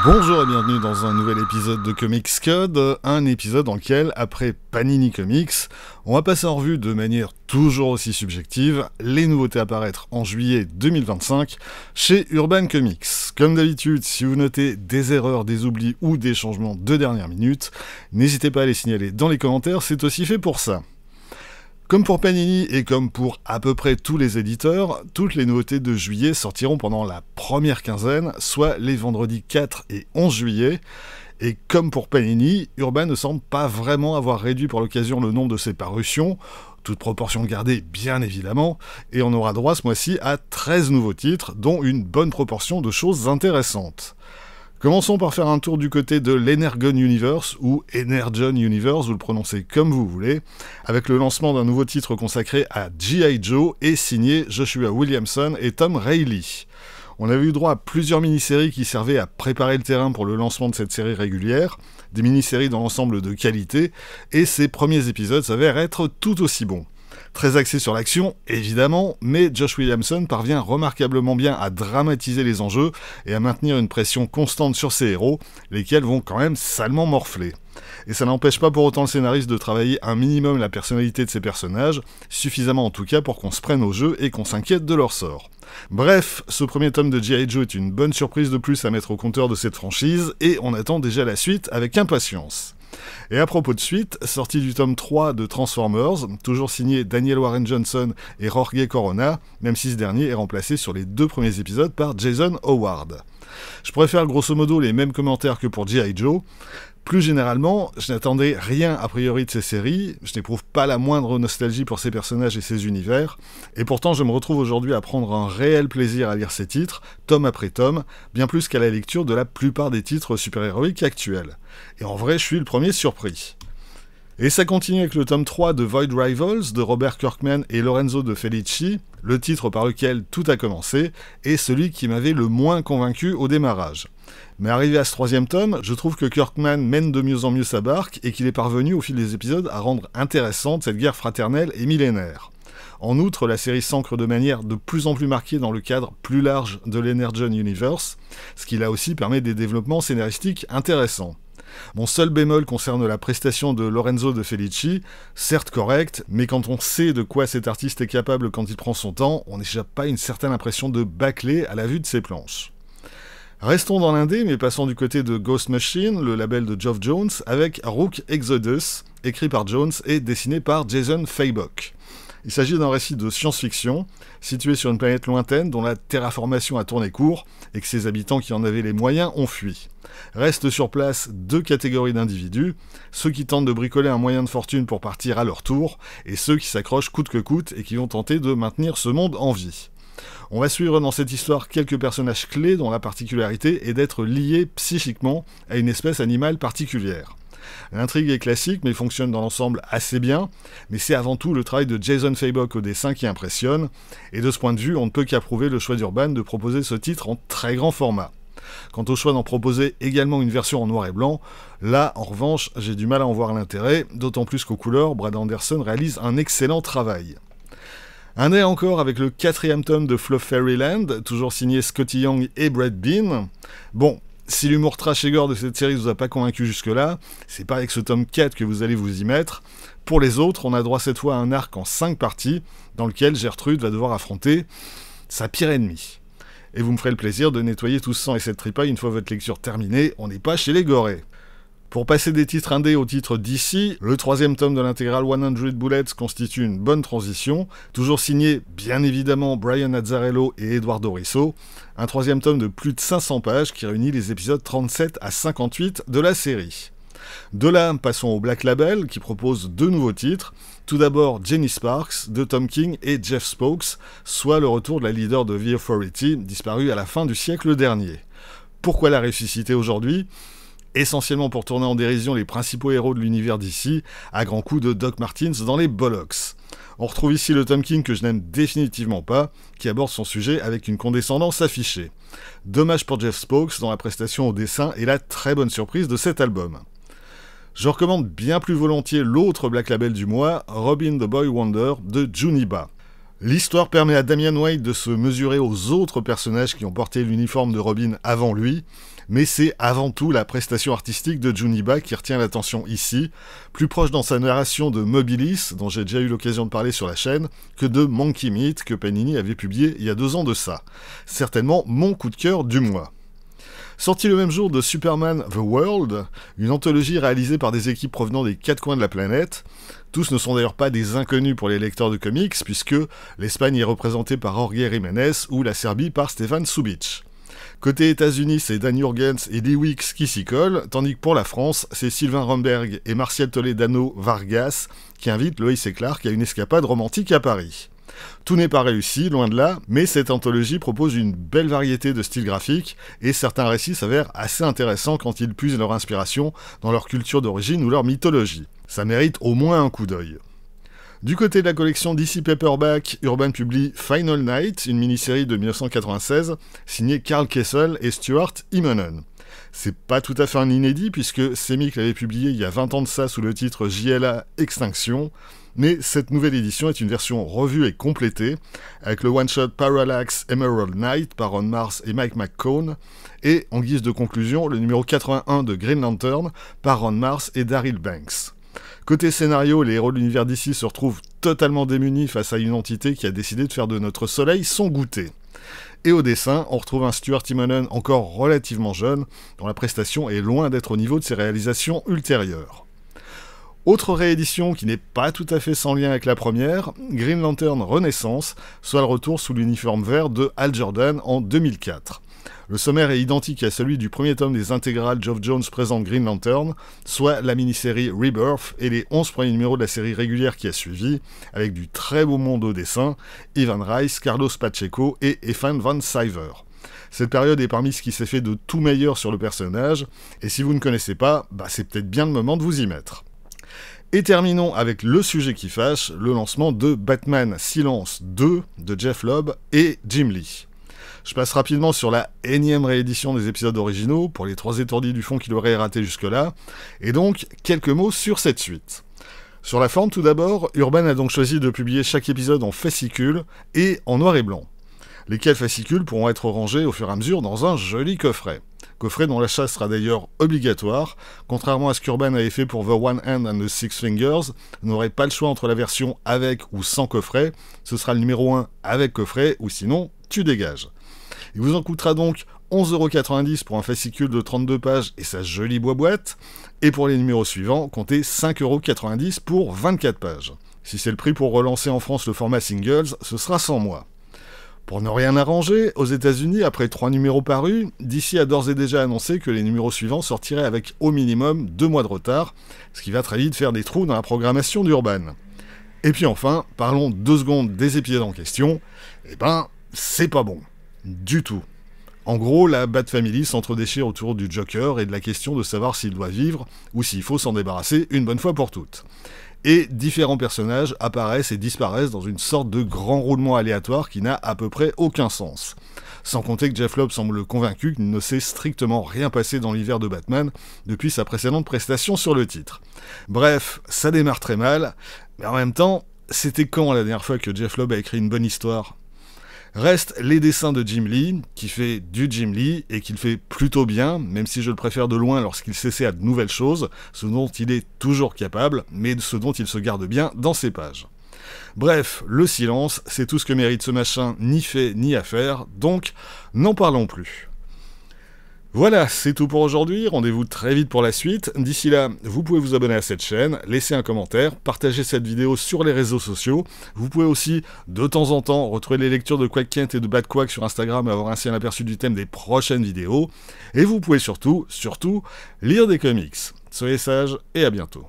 Bonjour et bienvenue dans un nouvel épisode de Comics Code, un épisode dans lequel, après Panini Comics, on va passer en revue de manière toujours aussi subjective les nouveautés à paraître en juillet 2025 chez Urban Comics. Comme d'habitude, si vous notez des erreurs, des oublis ou des changements de dernière minute, n'hésitez pas à les signaler dans les commentaires, c'est aussi fait pour ça. Comme pour Panini et comme pour à peu près tous les éditeurs, toutes les nouveautés de juillet sortiront pendant la première quinzaine, soit les vendredis 4 et 11 juillet. Et comme pour Panini, Urban ne semble pas vraiment avoir réduit pour l'occasion le nombre de ses parutions, toute proportion gardée bien évidemment, et on aura droit ce mois-ci à 13 nouveaux titres, dont une bonne proportion de choses intéressantes. Commençons par faire un tour du côté de l'Energon Universe, ou Energon Universe, vous le prononcez comme vous voulez, avec le lancement d'un nouveau titre consacré à G.I. Joe et signé Joshua Williamson et Tom Reilly. On avait eu droit à plusieurs mini-séries qui servaient à préparer le terrain pour le lancement de cette série régulière, des mini-séries dans l'ensemble de qualité, et ces premiers épisodes s'avèrent être tout aussi bons. Très axé sur l'action, évidemment, mais Josh Williamson parvient remarquablement bien à dramatiser les enjeux et à maintenir une pression constante sur ses héros, lesquels vont quand même salement morfler. Et ça n'empêche pas pour autant le scénariste de travailler un minimum la personnalité de ses personnages, suffisamment en tout cas pour qu'on se prenne au jeu et qu'on s'inquiète de leur sort. Bref, ce premier tome de G.I. Joe est une bonne surprise de plus à mettre au compteur de cette franchise, et on attend déjà la suite avec impatience. Et à propos de suite, sortie du tome 3 de Transformers, toujours signé Daniel Warren Johnson et Jorge Corona, même si ce dernier est remplacé sur les 2 premiers épisodes par Jason Howard. Je pourrais faire grosso modo les mêmes commentaires que pour G.I. Joe. Plus généralement, je n'attendais rien a priori de ces séries, je n'éprouve pas la moindre nostalgie pour ces personnages et ces univers, et pourtant je me retrouve aujourd'hui à prendre un réel plaisir à lire ces titres, tome après tome, bien plus qu'à la lecture de la plupart des titres super-héroïques actuels. Et en vrai, je suis le premier surpris. Et ça continue avec le tome 3 de Void Rivals de Robert Kirkman et Lorenzo De Felici, le titre par lequel tout a commencé, et celui qui m'avait le moins convaincu au démarrage. Mais arrivé à ce 3e tome, je trouve que Kirkman mène de mieux en mieux sa barque et qu'il est parvenu au fil des épisodes à rendre intéressante cette guerre fraternelle et millénaire. En outre, la série s'ancre de manière de plus en plus marquée dans le cadre plus large de l'Energon Universe, ce qui là aussi permet des développements scénaristiques intéressants. Mon seul bémol concerne la prestation de Lorenzo De Felici, certes correcte, mais quand on sait de quoi cet artiste est capable quand il prend son temps, on n'échappe pas à une certaine impression de bâclé à la vue de ses planches. Restons dans l'indé, mais passons du côté de Ghost Machine, le label de Geoff Jones, avec Rook Exodus, écrit par Jones et dessiné par Jason Fabok. Il s'agit d'un récit de science-fiction, situé sur une planète lointaine dont la terraformation a tourné court, et que ses habitants qui en avaient les moyens ont fui. Restent sur place 2 catégories d'individus, ceux qui tentent de bricoler un moyen de fortune pour partir à leur tour, et ceux qui s'accrochent coûte que coûte et qui vont tenter de maintenir ce monde en vie. On va suivre dans cette histoire quelques personnages clés dont la particularité est d'être liés psychiquement à une espèce animale particulière. L'intrigue est classique mais fonctionne dans l'ensemble assez bien, mais c'est avant tout le travail de Jason Fabok au dessin qui impressionne, et de ce point de vue, on ne peut qu'approuver le choix d'Urban de proposer ce titre en très grand format. Quant au choix d'en proposer également une version en noir et blanc, là, en revanche, j'ai du mal à en voir l'intérêt, d'autant plus qu'aux couleurs, Brad Anderson réalise un excellent travail. Un nez encore avec le 4e tome de Fluff Fairyland, toujours signé Scotty Young et Brad Bean. Bon, si l'humour trash et gore de cette série ne vous a pas convaincu jusque-là, c'est pas avec ce tome 4 que vous allez vous y mettre. Pour les autres, on a droit cette fois à un arc en 5 parties, dans lequel Gertrude va devoir affronter sa pire ennemie. Et vous me ferez le plaisir de nettoyer tout ce sang et cette tripaille une fois votre lecture terminée, on n'est pas chez les gorés. Pour passer des titres indés au titre d'ici, le 3e tome de l'intégrale 100 Bullets constitue une bonne transition, toujours signé bien évidemment Brian Azzarello et Eduardo Risso, un 3e tome de plus de 500 pages qui réunit les épisodes 37 à 58 de la série. De là, passons au Black Label qui propose 2 nouveaux titres, tout d'abord Jenny Sparks de Tom King et Jeff Spokes, soit le retour de la leader de The Authority, disparue à la fin du siècle dernier. Pourquoi la ressusciter aujourd'hui ? Essentiellement pour tourner en dérision les principaux héros de l'univers d'ici, à grands coups de Doc Martens dans les bollocks. On retrouve ici le Tom King que je n'aime définitivement pas, qui aborde son sujet avec une condescendance affichée. Dommage pour Jeff Spokes, dont la prestation au dessin est la très bonne surprise de cet album. Je recommande bien plus volontiers l'autre Black Label du mois, Robin the Boy Wonder de Juniba. L'histoire permet à Damian Wayne de se mesurer aux autres personnages qui ont porté l'uniforme de Robin avant lui, mais c'est avant tout la prestation artistique de Juniba qui retient l'attention ici, plus proche dans sa narration de Mobilis, dont j'ai déjà eu l'occasion de parler sur la chaîne, que de Monkey Meat, que Panini avait publié il y a 2 ans de ça. Certainement mon coup de cœur du mois. Sorti le même jour de Superman The World, une anthologie réalisée par des équipes provenant des 4 coins de la planète. Tous ne sont d'ailleurs pas des inconnus pour les lecteurs de comics, puisque l'Espagne est représentée par Jorge Jiménez ou la Serbie par Stefan Subic. Côté États-Unis, c'est Dan Jurgens et Lee Weeks qui s'y collent, tandis que pour la France, c'est Sylvain Romberg et Martial Toledano Vargas qui invitent Lois et Clark à une escapade romantique à Paris. Tout n'est pas réussi, loin de là, mais cette anthologie propose une belle variété de styles graphiques, et certains récits s'avèrent assez intéressants quand ils puisent leur inspiration dans leur culture d'origine ou leur mythologie. Ça mérite au moins un coup d'œil. Du côté de la collection DC Paperback, Urban publie Final Night, une mini-série de 1996, signée Karl Kessel et Stuart Immonen. C'est pas tout à fait un inédit, puisque Semik l'avait publié il y a 20 ans de ça sous le titre JLA Extinction, mais cette nouvelle édition est une version revue et complétée, avec le one-shot Parallax Emerald Knight par Ron Mars et Mike McCone, et en guise de conclusion, le numéro 81 de Green Lantern par Ron Mars et Daryl Banks. Côté scénario, les héros de l'univers d'ici se retrouvent totalement démunis face à une entité qui a décidé de faire de notre soleil son goûter. Et au dessin, on retrouve un Stuart Immonen encore relativement jeune, dont la prestation est loin d'être au niveau de ses réalisations ultérieures. Autre réédition qui n'est pas tout à fait sans lien avec la première, Green Lantern Renaissance, soit le retour sous l'uniforme vert de Hal Jordan en 2004. Le sommaire est identique à celui du premier tome des intégrales Geoff Jones présente Green Lantern, soit la mini-série Rebirth et les 11 premiers numéros de la série régulière qui a suivi, avec du très beau monde au dessin, Ivan Rice, Carlos Pacheco et Ethan Van Sciver. Cette période est parmi ce qui s'est fait de tout meilleur sur le personnage, et si vous ne connaissez pas, c'est peut-être bien le moment de vous y mettre. Et terminons avec le sujet qui fâche, le lancement de Batman Silence 2 de Jeff Lobb et Jim Lee. Je passe rapidement sur la énième réédition des épisodes originaux, pour les 3 étourdis du fond qui l'auraient raté jusque-là, et donc quelques mots sur cette suite. Sur la forme tout d'abord, Urban a donc choisi de publier chaque épisode en fascicules et en noir et blanc. Lesquels fascicules pourront être rangés au fur et à mesure dans un joli coffret. Coffret dont l'achat sera d'ailleurs obligatoire, contrairement à ce qu'Urban avait fait pour The One Hand and the Six Fingers, vous n'aurez pas le choix entre la version avec ou sans coffret, ce sera le numéro 1 avec coffret, ou sinon, tu dégages. Il vous en coûtera donc 11,90€ pour un fascicule de 32 pages et sa jolie boîte, et pour les numéros suivants, comptez 5,90€ pour 24 pages. Si c'est le prix pour relancer en France le format singles, ce sera sans moi. Pour ne rien arranger, aux États-Unis, après 3 numéros parus, DC a d'ores et déjà annoncé que les numéros suivants sortiraient avec au minimum 2 mois de retard, ce qui va très vite faire des trous dans la programmation d'Urban. Et puis enfin, parlons 2 secondes des épisodes en question. C'est pas bon. Du tout. En gros, la Bat Family s'entre-déchire autour du Joker et de la question de savoir s'il doit vivre ou s'il faut s'en débarrasser une bonne fois pour toutes. Et différents personnages apparaissent et disparaissent dans une sorte de grand roulement aléatoire qui n'a à peu près aucun sens. Sans compter que Jeff Lobb semble convaincu qu'il ne s'est strictement rien passé dans l'univers de Batman depuis sa précédente prestation sur le titre. Bref, ça démarre très mal, mais en même temps, c'était quand la dernière fois que Jeff Lobb a écrit une bonne histoire ? Restent les dessins de Jim Lee, qui fait du Jim Lee, et qu'il fait plutôt bien, même si je le préfère de loin lorsqu'il s'essaie à de nouvelles choses, ce dont il est toujours capable, mais ce dont il se garde bien dans ses pages. Bref, le silence, c'est tout ce que mérite ce machin, ni fait ni à faire, donc n'en parlons plus. Voilà, c'est tout pour aujourd'hui, rendez-vous très vite pour la suite. D'ici là, vous pouvez vous abonner à cette chaîne, laisser un commentaire, partager cette vidéo sur les réseaux sociaux. Vous pouvez aussi, de temps en temps, retrouver les lectures de Quack Kent et de Bad Quack sur Instagram et avoir ainsi un aperçu du thème des prochaines vidéos. Et vous pouvez surtout, lire des comics. Soyez sages et à bientôt.